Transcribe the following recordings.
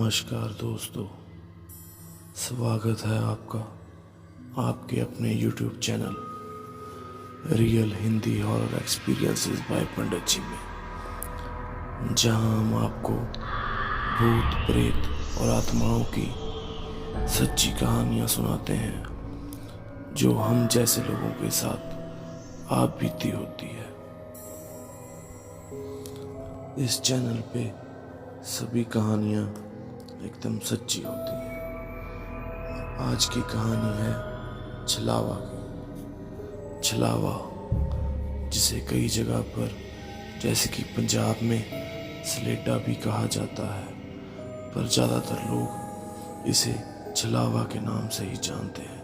नमस्कार दोस्तों, स्वागत है आपका आपके अपने YouTube channel real Hindi horror experiences by Pandit ji में, जहां हम आपको भूत प्रेत और आत्माओं की सच्ची कहानियां सुनाते हैं जो हम जैसे लोगों के साथ आप बीती होती है। इस चैनल पे सभी कहानियां एकदम सच्ची होती हैं। आज की कहानी है छलावा की। छलावा, जिसे कई जगह पर जैसे कि पंजाब में सलेटा भी कहा जाता है, पर ज़्यादातर लोग इसे छलावा के नाम से ही जानते हैं।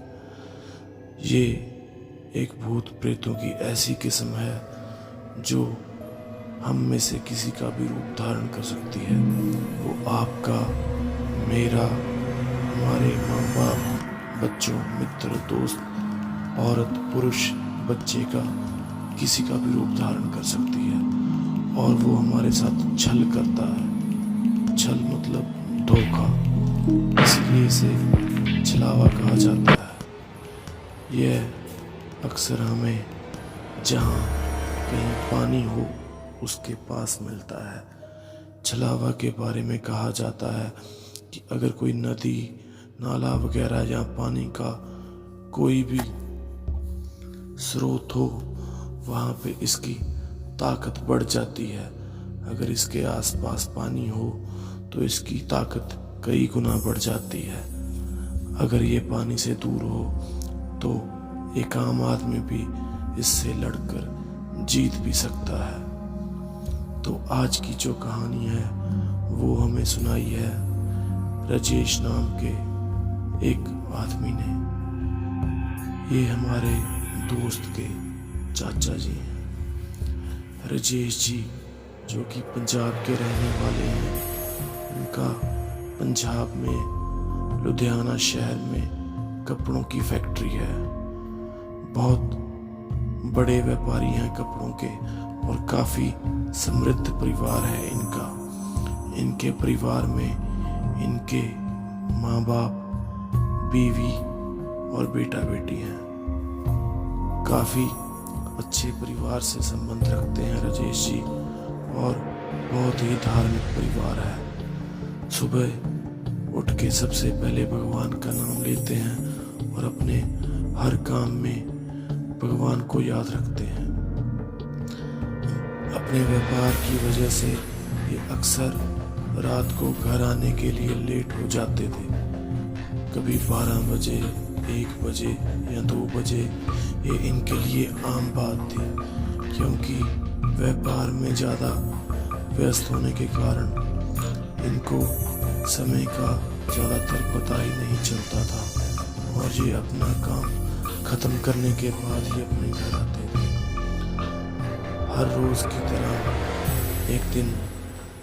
ये एक भूत प्रेतों की ऐसी किस्म है जो हम में से किसी का भी रूप धारण कर सकती है। वो आपका, मेरा, हमारे माँ बाप, बच्चों, मित्र, दोस्त, औरत, पुरुष, बच्चे का, किसी का भी रूप धारण कर सकती है। और वो हमारे साथ छल करता है। छल मतलब धोखा, इसलिए इसे छलावा कहा जाता है। यह अक्सर हमें जहाँ कहीं पानी हो उसके पास मिलता है। छलावा के बारे में कहा जाता है कि अगर कोई नदी, नाला वगैरह या पानी का कोई भी स्रोत हो, वहाँ पे इसकी ताकत बढ़ जाती है। अगर इसके आसपास पानी हो तो इसकी ताकत कई गुना बढ़ जाती है। अगर ये पानी से दूर हो तो एक आम आदमी भी इससे लड़कर जीत भी सकता है। तो आज की जो कहानी है वो हमें सुनाई है राजेश नाम के एक आदमी ने। ये हमारे दोस्त के चाचा जी हैं। राजेश जी जो कि पंजाब के रहने वाले हैं। उनका पंजाब में लुधियाना शहर में कपड़ों की फैक्ट्री है। बहुत बड़े व्यापारी हैं कपड़ों के और काफ़ी समृद्ध परिवार है इनका। इनके परिवार में इनके माँ बाप, बीवी और बेटा बेटी हैं। काफ़ी अच्छे परिवार से संबंध रखते हैं राजेश जी और बहुत ही धार्मिक परिवार है। सुबह उठ के सबसे पहले भगवान का नाम लेते हैं और अपने हर काम में भगवान को याद रखते हैं। अपने व्यापार की वजह से ये अक्सर रात को घर आने के लिए लेट हो जाते थे। कभी 12 बजे, 1 बजे या 2 बजे। ये इनके लिए आम बात थी, क्योंकि व्यापार में ज़्यादा व्यस्त होने के कारण इनको समय का ज़्यादातर पता ही नहीं चलता था और ये अपना काम ख़त्म करने के बाद ही अपने घर आते थे। हर रोज़ की तरह एक दिन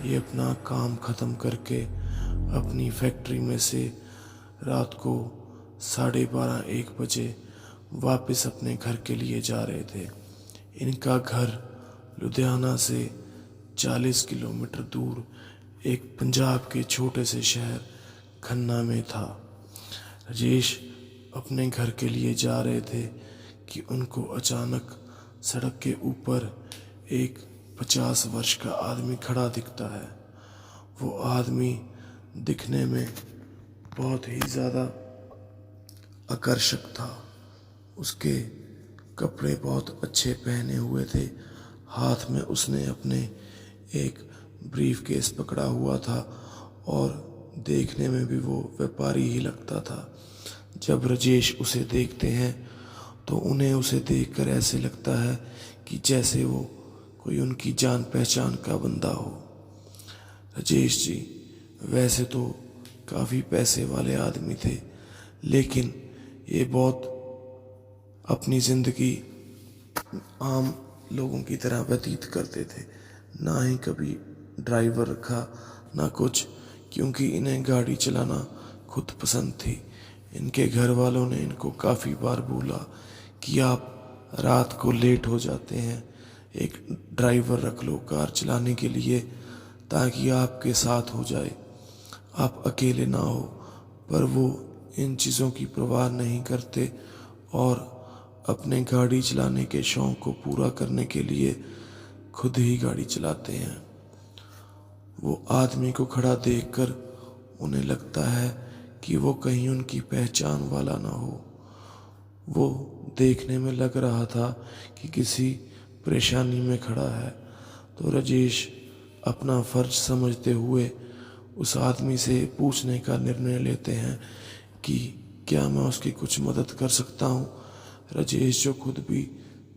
ये अपना काम ख़त्म करके अपनी फैक्ट्री में से रात को 12:30-1 बजे वापस अपने घर के लिए जा रहे थे। इनका घर लुधियाना से 40 किलोमीटर दूर एक पंजाब के छोटे से शहर खन्ना में था। राजेश अपने घर के लिए जा रहे थे कि उनको अचानक सड़क के ऊपर एक 50 वर्ष का आदमी खड़ा दिखता है। वो आदमी दिखने में बहुत ही ज़्यादा आकर्षक था। उसके कपड़े बहुत अच्छे पहने हुए थे। हाथ में उसने अपने एक ब्रीफ केस पकड़ा हुआ था और देखने में भी वो व्यापारी ही लगता था। जब राजेश उसे देखते हैं तो उन्हें उसे देखकर ऐसे लगता है कि जैसे वो कोई उनकी जान पहचान का बंदा हो। राजेश जी वैसे तो काफ़ी पैसे वाले आदमी थे, लेकिन ये बहुत अपनी ज़िंदगी आम लोगों की तरह व्यतीत करते थे। ना ही कभी ड्राइवर रखा ना कुछ, क्योंकि इन्हें गाड़ी चलाना खुद पसंद थी। इनके घर वालों ने इनको काफ़ी बार बोला कि आप रात को लेट हो जाते हैं, एक ड्राइवर रख लो कार चलाने के लिए ताकि आपके साथ हो जाए। आप अकेले ना हो। पर वो इन चीज़ों की परवाह नहीं करते और अपने गाड़ी चलाने के शौक़ को पूरा करने के लिए खुद ही गाड़ी चलाते हैं। वो आदमी को खड़ा देखकर उन्हें लगता है कि वो कहीं उनकी पहचान वाला ना हो। वो देखने में लग रहा था कि किसी परेशानी में खड़ा है, तो राजेश अपना फर्ज समझते हुए उस आदमी से पूछने का निर्णय लेते हैं कि क्या मैं उसकी कुछ मदद कर सकता हूँ। राजेश, जो खुद भी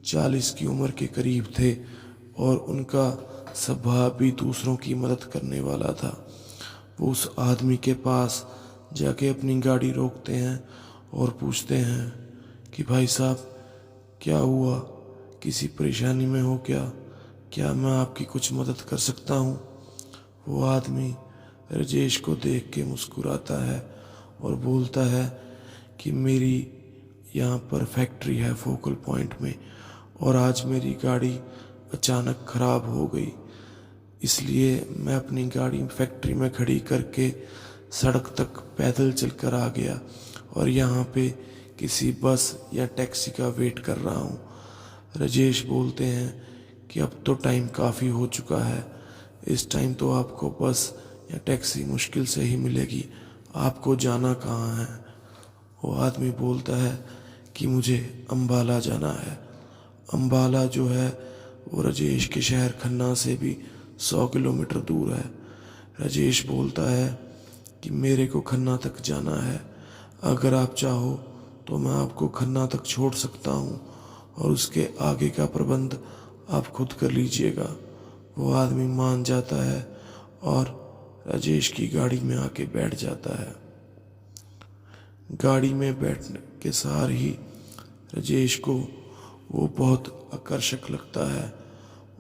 40 की उम्र के करीब थे और उनका स्वभाव भी दूसरों की मदद करने वाला था, वो उस आदमी के पास जाके अपनी गाड़ी रोकते हैं और पूछते हैं कि भाई साहब, क्या हुआ? किसी परेशानी में हो क्या? क्या मैं आपकी कुछ मदद कर सकता हूँ? वो आदमी राजेश को देख के मुस्कुराता है और बोलता है कि मेरी यहाँ पर फैक्ट्री है फोकल पॉइंट में, और आज मेरी गाड़ी अचानक ख़राब हो गई, इसलिए मैं अपनी गाड़ी फैक्ट्री में खड़ी करके सड़क तक पैदल चलकर आ गया और यहाँ पे किसी बस या टैक्सी का वेट कर रहा हूँ। राजेश बोलते हैं कि अब तो टाइम काफ़ी हो चुका है, इस टाइम तो आपको बस या टैक्सी मुश्किल से ही मिलेगी, आपको जाना कहाँ है? वो आदमी बोलता है कि मुझे अम्बाला जाना है। अम्बाला जो है वो राजेश के शहर खन्ना से भी 100 किलोमीटर दूर है। राजेश बोलता है कि मेरे को खन्ना तक जाना है, अगर आप चाहो तो मैं आपको खन्ना तक छोड़ सकता हूँ और उसके आगे का प्रबंध आप खुद कर लीजिएगा। वो आदमी मान जाता है और राजेश की गाड़ी में आके बैठ जाता है। गाड़ी में बैठने के सार ही राजेश को वो बहुत आकर्षक लगता है।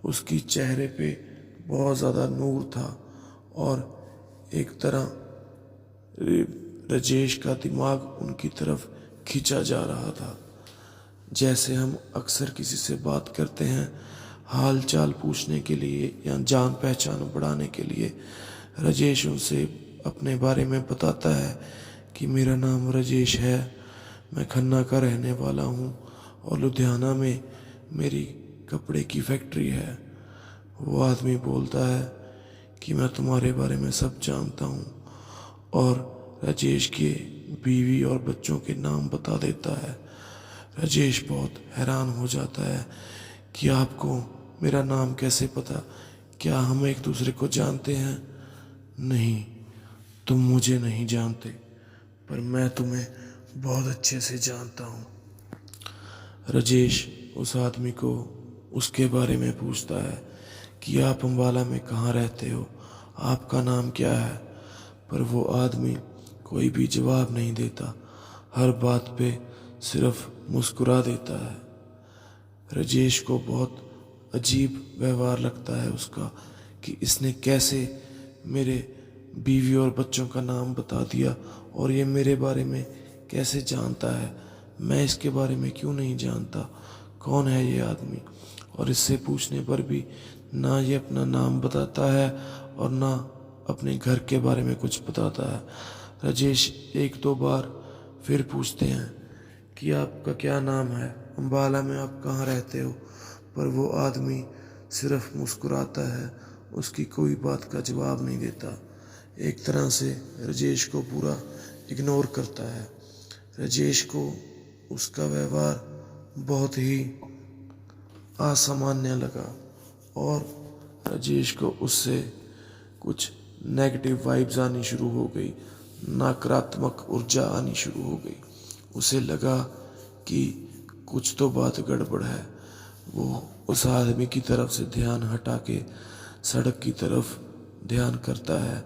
उसकी चेहरे पे बहुत ज़्यादा नूर था और एक तरह राजेश का दिमाग उनकी तरफ खींचा जा रहा था। जैसे हम अक्सर किसी से बात करते हैं हाल चाल पूछने के लिए या जान पहचान बढ़ाने के लिए, राजेश उनसे अपने बारे में बताता है कि मेरा नाम राजेश है, मैं खन्ना का रहने वाला हूँ और लुधियाना में मेरी कपड़े की फैक्ट्री है। वो आदमी बोलता है कि मैं तुम्हारे बारे में सब जानता हूँ और राजेश के बीवी और बच्चों के नाम बता देता है। राजेश बहुत हैरान हो जाता है कि आपको मेरा नाम कैसे पता? क्या हम एक दूसरे को जानते हैं? नहीं, तुम मुझे नहीं जानते, पर मैं तुम्हें बहुत अच्छे से जानता हूँ। राजेश उस आदमी को उसके बारे में पूछता है कि आप अम्बाला में कहाँ रहते हो, आपका नाम क्या है? पर वो आदमी कोई भी जवाब नहीं देता, हर बात पे सिर्फ मुस्कुरा देता है। राजेश को बहुत अजीब व्यवहार लगता है उसका कि इसने कैसे मेरे बीवी और बच्चों का नाम बता दिया और ये मेरे बारे में कैसे जानता है, मैं इसके बारे में क्यों नहीं जानता, कौन है ये आदमी? और इससे पूछने पर भी ना ये अपना नाम बताता है और ना अपने घर के बारे में कुछ बताता है। राजेश एक दो बार फिर पूछते हैं कि आपका क्या नाम है, अम्बाला में आप कहाँ रहते हो? पर वो आदमी सिर्फ मुस्कुराता है, उसकी कोई बात का जवाब नहीं देता, एक तरह से राजेश को पूरा इग्नोर करता है। राजेश को उसका व्यवहार बहुत ही असामान्य लगा और राजेश को उससे कुछ नेगेटिव वाइब्स आनी शुरू हो गई, नकारात्मक ऊर्जा आनी शुरू हो गई। उसे लगा कि कुछ तो बात गड़बड़ है। वो उस आदमी की तरफ से ध्यान हटा के सड़क की तरफ ध्यान करता है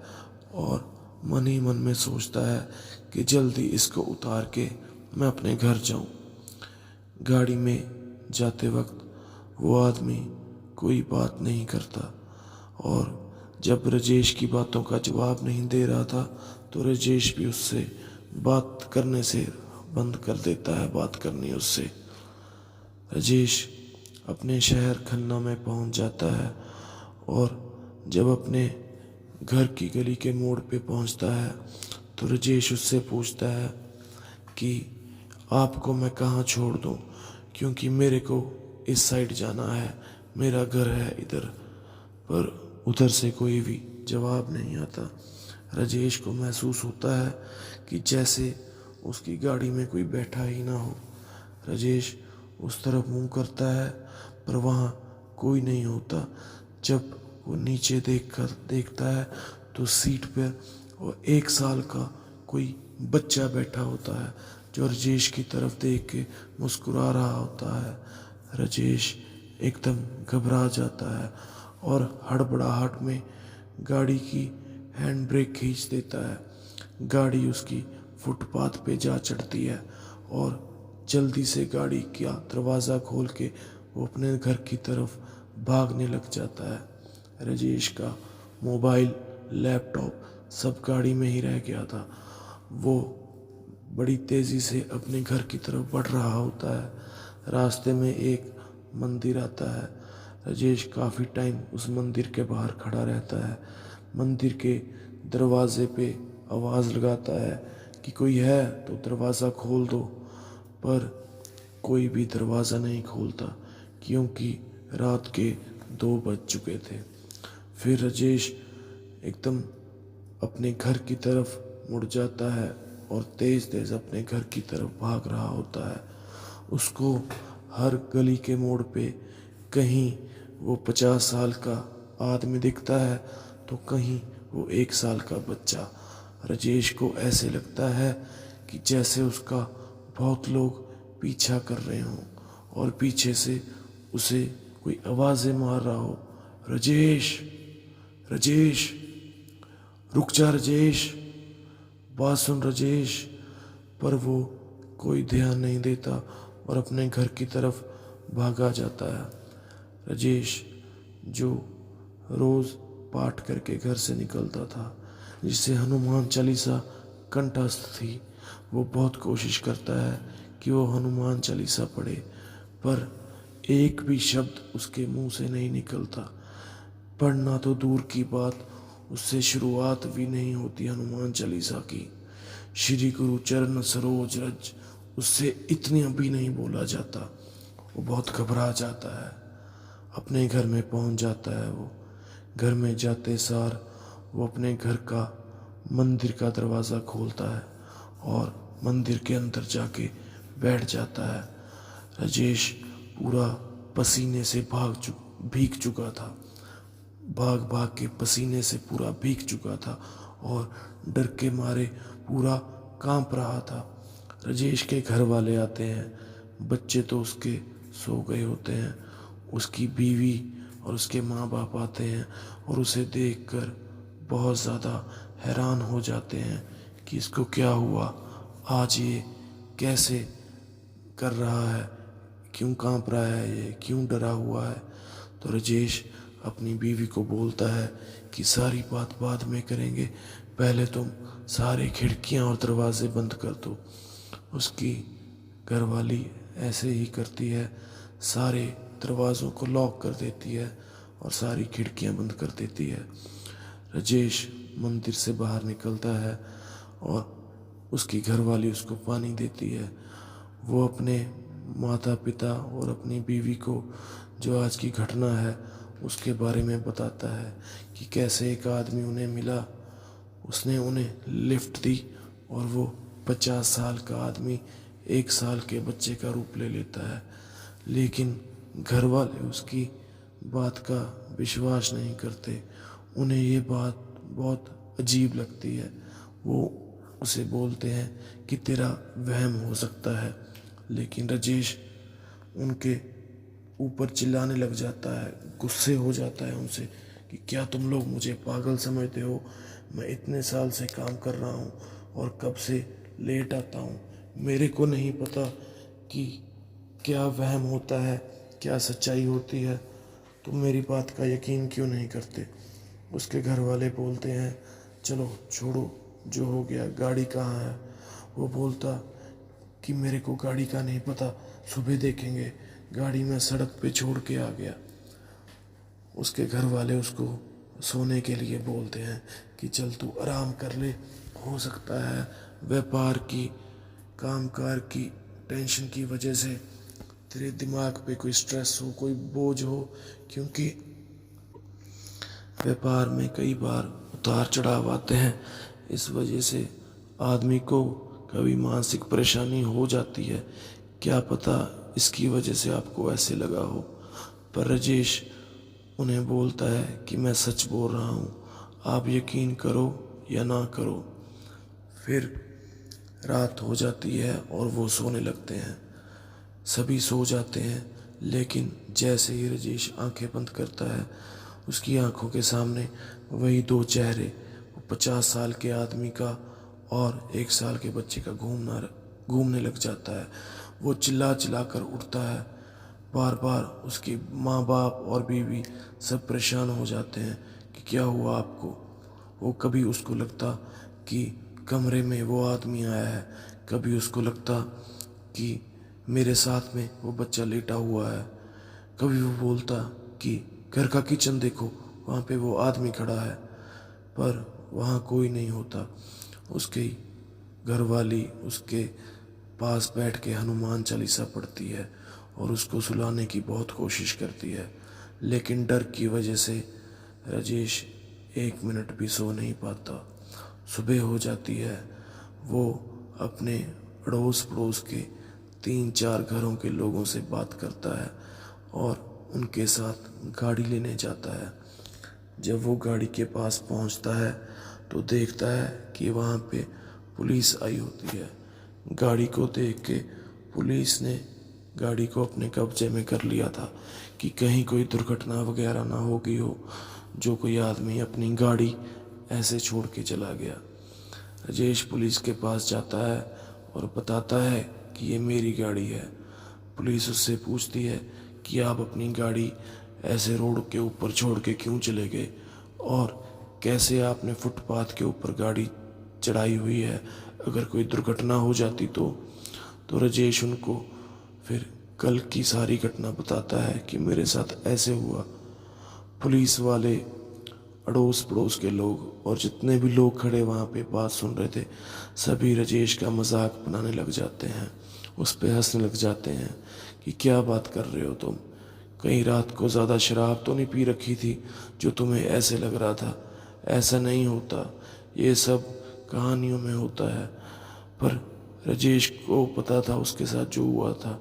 और मन ही मन में सोचता है कि जल्दी इसको उतार के मैं अपने घर जाऊं। गाड़ी में जाते वक्त वो आदमी कोई बात नहीं करता और जब राजेश की बातों का जवाब नहीं दे रहा था तो राजेश भी उससे बात करने से बंद कर देता है, बात करनी उससे। राजेश अपने शहर खन्ना में पहुंच जाता है और जब अपने घर की गली के मोड़ पे पहुंचता है तो राजेश उससे पूछता है कि आपको मैं कहाँ छोड़ दूँ, क्योंकि मेरे को इस साइड जाना है, मेरा घर है इधर। पर उधर से कोई भी जवाब नहीं आता। राजेश को महसूस होता है कि जैसे उसकी गाड़ी में कोई बैठा ही ना हो। राजेश उस तरफ मुंह करता है पर वहाँ कोई नहीं होता। जब वो नीचे देखता है तो सीट पर वो 1 साल का कोई बच्चा बैठा होता है जो राजेश की तरफ देख के मुस्कुरा रहा होता है। राजेश एकदम घबरा जाता है और हड़बड़ाहट में गाड़ी की हैंड ब्रेक खींच देता है। गाड़ी उसकी फुटपाथ पे जा चढ़ती है और जल्दी से गाड़ी का दरवाज़ा खोल के वो अपने घर की तरफ भागने लग जाता है। राजेश का मोबाइल, लैपटॉप सब गाड़ी में ही रह गया था। वो बड़ी तेज़ी से अपने घर की तरफ बढ़ रहा होता है। रास्ते में एक मंदिर आता है। राजेश काफ़ी टाइम उस मंदिर के बाहर खड़ा रहता है। मंदिर के दरवाजे पे आवाज़ लगाता है कि कोई है तो दरवाज़ा खोल दो, पर कोई भी दरवाज़ा नहीं खोलता क्योंकि रात के 2 बज चुके थे। फिर राजेश एकदम अपने घर की तरफ मुड़ जाता है और तेज़ तेज़ अपने घर की तरफ भाग रहा होता है। उसको हर गली के मोड़ पे कहीं वो 50 साल का आदमी दिखता है तो कहीं वो 1 साल का बच्चा। राजेश को ऐसे लगता है कि जैसे उसका बहुत लोग पीछा कर रहे हों और पीछे से उसे कोई आवाज़ें मार रहा हो, राजेश, राजेश, रुक जा राजेश, बात सुन राजेश। पर वो कोई ध्यान नहीं देता और अपने घर की तरफ भागा जाता है। राजेश जो रोज़ पाठ करके घर से निकलता था, जिससे हनुमान चालीसा कंठस्थ थी, वो बहुत कोशिश करता है कि वो हनुमान चालीसा पढ़े, पर एक भी शब्द उसके मुंह से नहीं निकलता। पढ़ना तो दूर की बात, उससे शुरुआत भी नहीं होती हनुमान चालीसा की। श्री गुरु चरण सरोज रज, उससे इतनी भी नहीं बोला जाता। वो बहुत घबरा जाता है। अपने घर में पहुंच जाता है। वो घर में जाते सार वो अपने घर का मंदिर का दरवाज़ा खोलता है और मंदिर के अंदर जाके बैठ जाता है। राजेश पूरा पसीने से भीग चुका था। भाग भाग के पसीने से पूरा भीग चुका था और डर के मारे पूरा कांप रहा था। राजेश के घर वाले आते हैं। बच्चे तो उसके सो गए होते हैं। उसकी बीवी और उसके माँ बाप आते हैं और उसे देखकर बहुत ज़्यादा हैरान हो जाते हैं कि इसको क्या हुआ, आज ये कैसे कर रहा है, क्यों कांप रहा है, ये क्यों डरा हुआ है। तो राजेश अपनी बीवी को बोलता है कि सारी बात बाद में करेंगे, पहले तुम सारे खिड़कियां और दरवाजे बंद कर दो। उसकी घरवाली ऐसे ही करती है, सारे दरवाज़ों को लॉक कर देती है और सारी खिड़कियां बंद कर देती है। राजेश मंदिर से बाहर निकलता है और उसकी घरवाली उसको पानी देती है। वो अपने माता पिता और अपनी बीवी को जो आज की घटना है उसके बारे में बताता है कि कैसे एक आदमी उन्हें मिला, उसने उन्हें लिफ्ट दी और वो 50 साल का आदमी 1 साल के बच्चे का रूप ले लेता है। लेकिन घर वाले उसकी बात का विश्वास नहीं करते। उन्हें ये बात बहुत अजीब लगती है। वो उसे बोलते हैं कि तेरा वहम हो सकता है। लेकिन राजेश उनके ऊपर चिल्लाने लग जाता है, गुस्से हो जाता है उनसे कि क्या तुम लोग मुझे पागल समझते हो? मैं इतने साल से काम कर रहा हूँ और कब से लेट आता हूँ। मेरे को नहीं पता कि क्या वहम होता है, क्या सच्चाई होती है। तुम मेरी बात का यकीन क्यों नहीं करते? उसके घर वाले बोलते हैं चलो छोड़ो, जो हो गया, गाड़ी कहाँ है? वो बोलता कि मेरे को गाड़ी का नहीं पता, सुबह देखेंगे। गाड़ी मैं सड़क पे छोड़ के आ गया। उसके घर वाले उसको सोने के लिए बोलते हैं कि चल तू आराम कर ले। हो सकता है व्यापार की, कामकाज की टेंशन की वजह से तेरे दिमाग पे कोई स्ट्रेस हो, कोई बोझ हो, क्योंकि व्यापार में कई बार उतार चढ़ाव आते हैं। इस वजह से आदमी को कभी मानसिक परेशानी हो जाती है। क्या पता इसकी वजह से आपको ऐसे लगा हो। पर राजेश उन्हें बोलता है कि मैं सच बोल रहा हूँ, आप यकीन करो या ना करो। फिर रात हो जाती है और वो सोने लगते हैं। सभी सो जाते हैं, लेकिन जैसे ही राजेश आंखें बंद करता है, उसकी आंखों के सामने वही दो चेहरे, वो 50 साल के आदमी का और 1 साल के बच्चे का घूमने लग जाता है। वो चिल्ला चिल्ला कर उठता है। बार बार उसकी माँ बाप और बीवी सब परेशान हो जाते हैं कि क्या हुआ आपको। वो कभी उसको लगता कि कमरे में वो आदमी आया है, कभी उसको लगता कि मेरे साथ में वो बच्चा लेटा हुआ है, कभी वो बोलता कि घर का किचन देखो, वहाँ पे वो आदमी खड़ा है। पर वहाँ कोई नहीं होता। उसकी घरवाली उसके पास बैठ के हनुमान चालीसा पढ़ती है और उसको सुलाने की बहुत कोशिश करती है, लेकिन डर की वजह से राजेश 1 मिनट भी सो नहीं पाता। सुबह हो जाती है। वो अपने अड़ोस पड़ोस के 3-4 घरों के लोगों से बात करता है और उनके साथ गाड़ी लेने जाता है। जब वो गाड़ी के पास पहुंचता है तो देखता है कि वहाँ पे पुलिस आई होती है। गाड़ी को देख के पुलिस ने गाड़ी को अपने कब्जे में कर लिया था कि कहीं कोई दुर्घटना वगैरह ना हो गई हो, जो कोई आदमी अपनी गाड़ी ऐसे छोड़ के चला गया। राजेश पुलिस के पास जाता है और बताता है कि ये मेरी गाड़ी है। पुलिस उससे पूछती है कि आप अपनी गाड़ी ऐसे रोड के ऊपर छोड़ के क्यों चले गए और कैसे आपने फुटपाथ के ऊपर गाड़ी चढ़ाई हुई है, अगर कोई दुर्घटना हो जाती तो राजेश उनको फिर कल की सारी घटना बताता है कि मेरे साथ ऐसे हुआ। पुलिस वाले, अड़ोस पड़ोस के लोग और जितने भी लोग खड़े वहाँ पे बात सुन रहे थे, सभी राजेश का मजाक बनाने लग जाते हैं, उस पे हंसने लग जाते हैं कि क्या बात कर रहे हो तुम, कहीं रात को ज़्यादा शराब तो नहीं पी रखी थी जो तुम्हें ऐसे लग रहा था। ऐसा नहीं होता, ये सब कहानियों में होता है। पर राजेश को पता था उसके साथ जो हुआ था।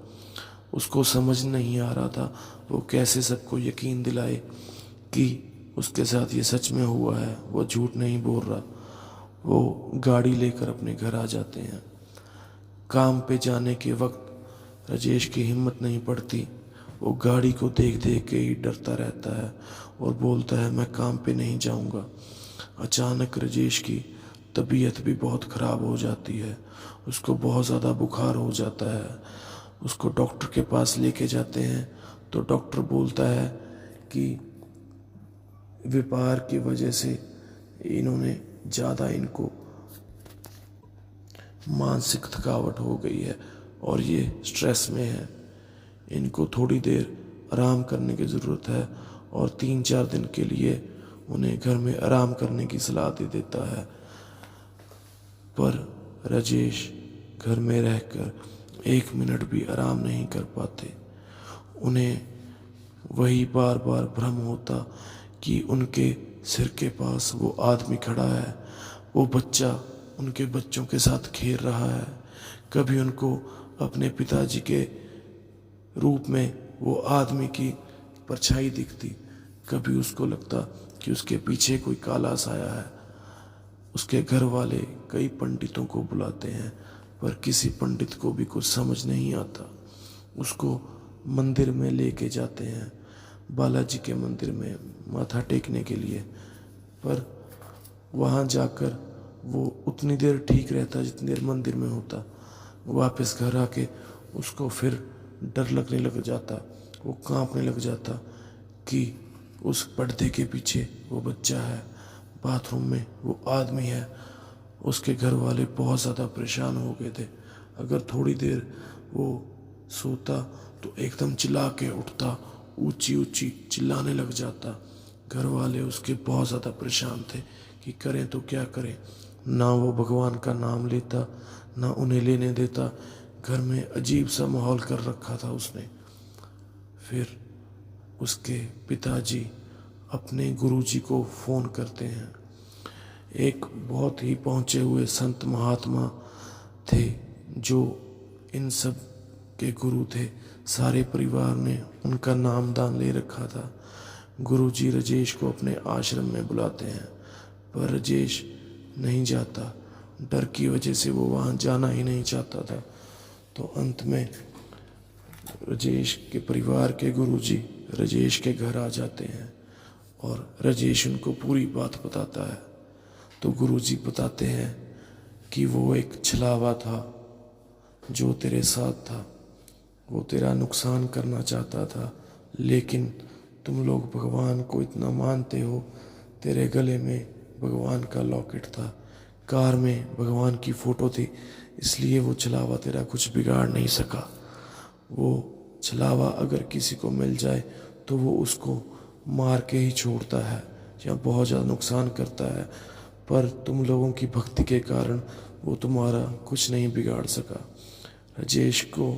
उसको समझ नहीं आ रहा था वो कैसे सबको यकीन दिलाए कि उसके साथ ये सच में हुआ है, वो झूठ नहीं बोल रहा। वो गाड़ी लेकर अपने घर आ जाते हैं। काम पे जाने के वक्त राजेश की हिम्मत नहीं पड़ती। वो गाड़ी को देख देख के ही डरता रहता है और बोलता है मैं काम पे नहीं जाऊंगा। अचानक राजेश की तबीयत भी बहुत ख़राब हो जाती है। उसको बहुत ज़्यादा बुखार हो जाता है। उसको डॉक्टर के पास लेके जाते हैं तो डॉक्टर बोलता है कि व्यापार की वजह से इन्होंने ज़्यादा, इनको मानसिक थकावट हो गई है और ये स्ट्रेस में है। इनको थोड़ी देर आराम करने की ज़रूरत है और 3-4 दिन के लिए उन्हें घर में आराम करने की सलाह दे देता है। पर राजेश घर में रहकर 1 मिनट भी आराम नहीं कर पाते। उन्हें वही बार बार भ्रम होता कि उनके सिर के पास वो आदमी खड़ा है, वो बच्चा उनके बच्चों के साथ खेल रहा है। कभी उनको अपने पिताजी के रूप में वो आदमी की परछाई दिखती, कभी उसको लगता कि उसके पीछे कोई काला साया है। उसके घर वाले कई पंडितों को बुलाते हैं पर किसी पंडित को भी कुछ समझ नहीं आता। उसको मंदिर में लेके जाते हैं, बालाजी के मंदिर में माथा टेकने के लिए, पर वहाँ जाकर वो उतनी देर ठीक रहता जितनी देर मंदिर में होता। वापस घर आके उसको फिर डर लगने लग जाता, वो कांपने लग जाता कि उस पर्दे के पीछे वो बच्चा है, बाथरूम में वो आदमी है। उसके घर वाले बहुत ज़्यादा परेशान हो गए थे। अगर थोड़ी देर वो सोता तो एकदम चिल्ला के उठता, ऊंची ऊंची चिल्लाने लग जाता घर वाले उसके बहुत ज़्यादा परेशान थे कि करें तो क्या करें। ना वो भगवान का नाम लेता, ना उन्हें लेने देता। घर में अजीब सा माहौल कर रखा था उसने। फिर उसके पिताजी अपने गुरुजी को फ़ोन करते हैं। एक बहुत ही पहुँचे हुए संत महात्मा थे जो इन सब के गुरु थे। सारे परिवार ने उनका नामदान ले रखा था। गुरुजी राजेश को अपने आश्रम में बुलाते हैं, पर राजेश नहीं जाता। डर की वजह से वो वहाँ जाना ही नहीं चाहता था। तो अंत में राजेश के परिवार के गुरुजी राजेश के घर आ जाते हैं और राजेश उनको पूरी बात बताता है। तो गुरुजी बताते हैं कि वो एक छलावा था जो तेरे साथ था। वो तेरा नुकसान करना चाहता था, लेकिन तुम लोग भगवान को इतना मानते हो। तेरे गले में भगवान का लॉकेट था, कार में भगवान की फ़ोटो थी, इसलिए वो छलावा तेरा कुछ बिगाड़ नहीं सका। वो छलावा अगर किसी को मिल जाए तो वो उसको मार के ही छोड़ता है या बहुत ज़्यादा नुकसान करता है, पर तुम लोगों की भक्ति के कारण वो तुम्हारा कुछ नहीं बिगाड़ सका। राजेश को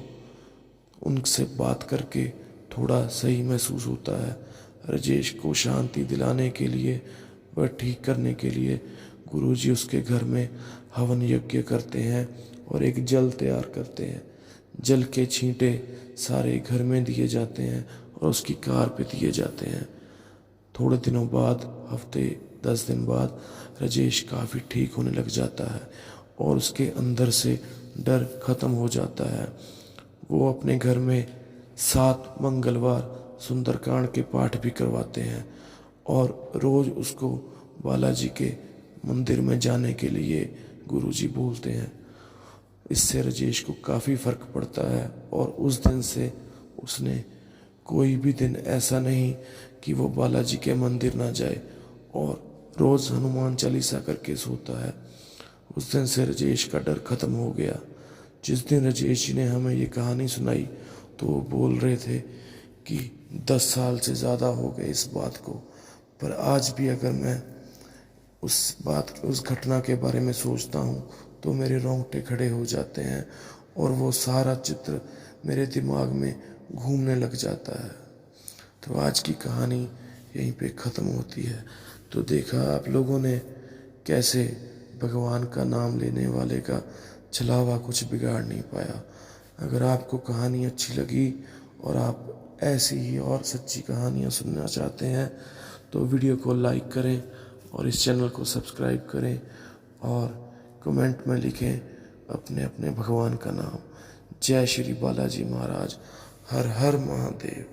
उनसे बात करके थोड़ा सही महसूस होता है। राजेश को शांति दिलाने के लिए व ठीक करने के लिए गुरुजी उसके घर में हवन यज्ञ करते हैं और एक जल तैयार करते हैं। जल के छींटे सारे घर में दिए जाते हैं और उसकी कार पे दिए जाते हैं। थोड़े दिनों बाद, हफ्ते 10 दिन बाद, राजेश काफ़ी ठीक होने लग जाता है और उसके अंदर से डर खत्म हो जाता है। वो अपने घर में 7 मंगलवार सुंदरकांड के पाठ भी करवाते हैं और रोज़ उसको बालाजी के मंदिर में जाने के लिए गुरुजी बोलते हैं। इससे राजेश को काफ़ी फ़र्क पड़ता है और उस दिन से उसने कोई भी दिन ऐसा नहीं कि वो बालाजी के मंदिर ना जाए और रोज़ हनुमान चालीसा करके सोता है। उस दिन से राजेश का डर खत्म हो गया। जिस दिन राजेश जी ने हमें ये कहानी सुनाई तो वो बोल रहे थे कि 10 साल से ज़्यादा हो गए इस बात को, पर आज भी अगर मैं उस घटना के बारे में सोचता हूँ तो मेरे रोंगटे खड़े हो जाते हैं और वो सारा चित्र मेरे दिमाग में घूमने लग जाता है। तो आज की कहानी यहीं पे ख़त्म होती है। तो देखा आप लोगों ने कैसे भगवान का नाम लेने वाले का छलावा कुछ बिगाड़ नहीं पाया। अगर आपको कहानी अच्छी लगी और आप ऐसी ही और सच्ची कहानियाँ सुनना चाहते हैं तो वीडियो को लाइक करें और इस चैनल को सब्सक्राइब करें और कमेंट में लिखें अपने अपने भगवान का नाम। जय श्री बालाजी महाराज। हर हर महादेव।